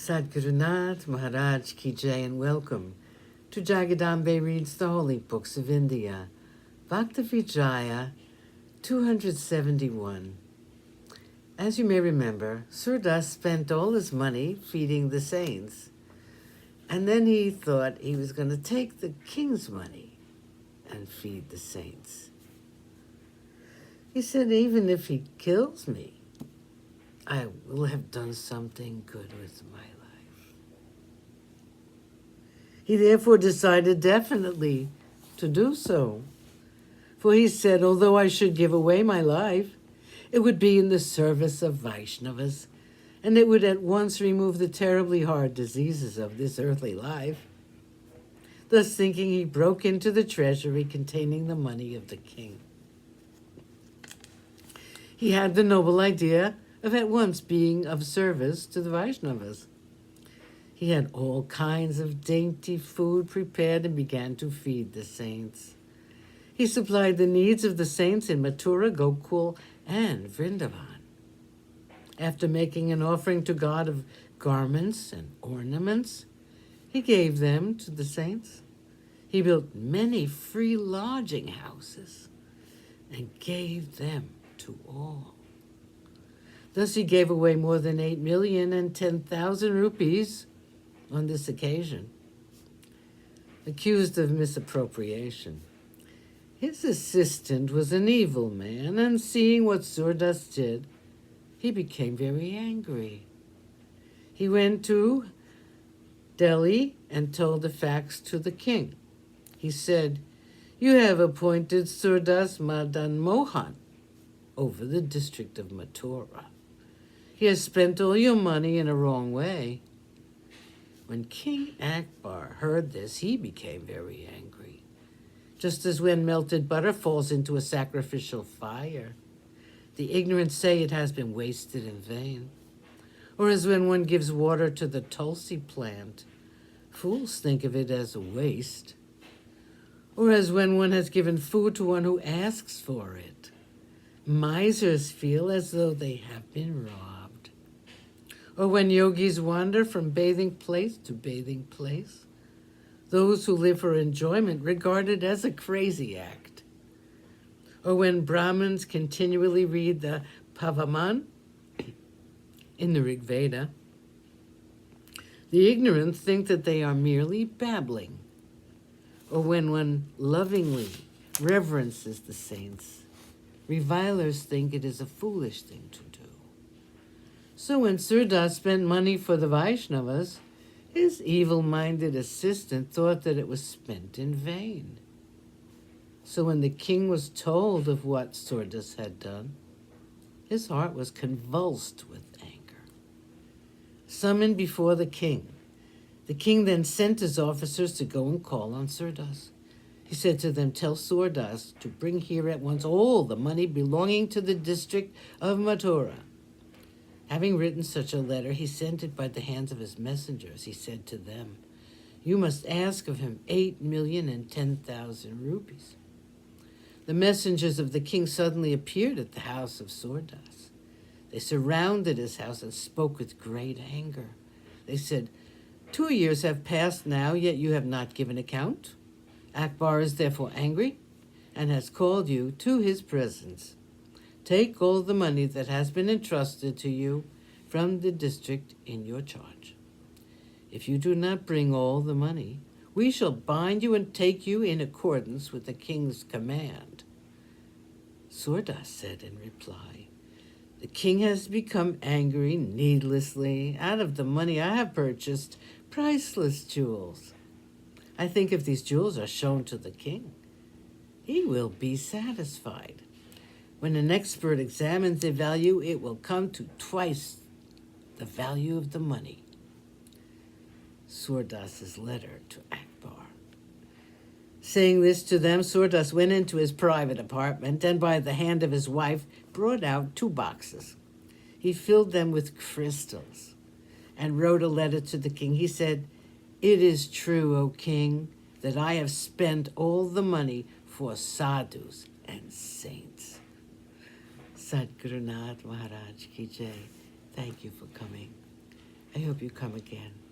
Sadhgurunath Maharaj Ki Jai, and welcome to Jagadambe Reads the Holy Books of India, Bhaktavijaya271. As you may remember, Surdas spent all his money feeding the saints, and then he thought he was going to take the king's money and feed the saints. He said, even if he kills me, I will have done something good with my life. He therefore decided definitely to do so. For he said, although I should give away my life, it would be in the service of Vaishnavas, and it would at once remove the terribly hard diseases of this earthly life. Thus thinking, he broke into the treasury containing the money of the king. He had the noble idea of at once being of service to the Vaishnavas. He had all kinds of dainty food prepared and began to feed the saints. He supplied the needs of the saints in Mathura, Gokul, and Vrindavan. After making an offering to God of garments and ornaments, he gave them to the saints. He built many free lodging houses and gave them to all. Thus he gave away more than 8,010,000 rupees on this occasion, accused of misappropriation. His assistant was an evil man, and seeing what Surdas did, he became very angry. He went to Delhi and told the facts to the king. He said, "You have appointed Surdas Madan Mohan over the district of Mathura. He has spent all your money in a wrong way." When King Akbar heard this, he became very angry, just as when melted butter falls into a sacrificial fire. The ignorant say it has been wasted in vain. Or as when one gives water to the tulsi plant, fools think of it as a waste. Or as when one has given food to one who asks for it, misers feel as though they have been robbed. Or when yogis wander from bathing place to bathing place, those who live for enjoyment regard it as a crazy act. Or when Brahmins continually read the Pavaman in the Rig Veda, the ignorant think that they are merely babbling. Or when one lovingly reverences the saints, revilers think it is a foolish thing to do. So when Surdas spent money for the Vaishnavas, his evil-minded assistant thought that it was spent in vain. So when the king was told of what Surdas had done, his heart was convulsed with anger. Summoned before the king then sent his officers to go and call on Surdas. He said to them, "Tell Surdas to bring here at once all the money belonging to the district of Mathura." Having written such a letter, he sent it by the hands of his messengers. He said to them, "You must ask of him 8,010,000 rupees. The messengers of the king suddenly appeared at the house of Surdas. They surrounded his house and spoke with great anger. They said, 2 years have passed now, yet you have not given account. Akbar is therefore angry and has called you to his presence. Take all the money that has been entrusted to you from the district in your charge. If you do not bring all the money, we shall bind you and take you in accordance with the king's command." Surdas said in reply, "The king has become angry needlessly. Out of the money I have purchased priceless jewels. I think if these jewels are shown to the king, he will be satisfied. When an expert examines their value, it will come to twice the value of the money." Surdas's letter to Akbar. Saying this to them, Surdas went into his private apartment and by the hand of his wife brought out 2 boxes. He filled them with crystals and wrote a letter to the king. He said, "It is true, O king, that I have spent all the money for sadhus and saints." Sadhgurunath Maharaj Ki Jai. Thank you for coming. I hope you come again.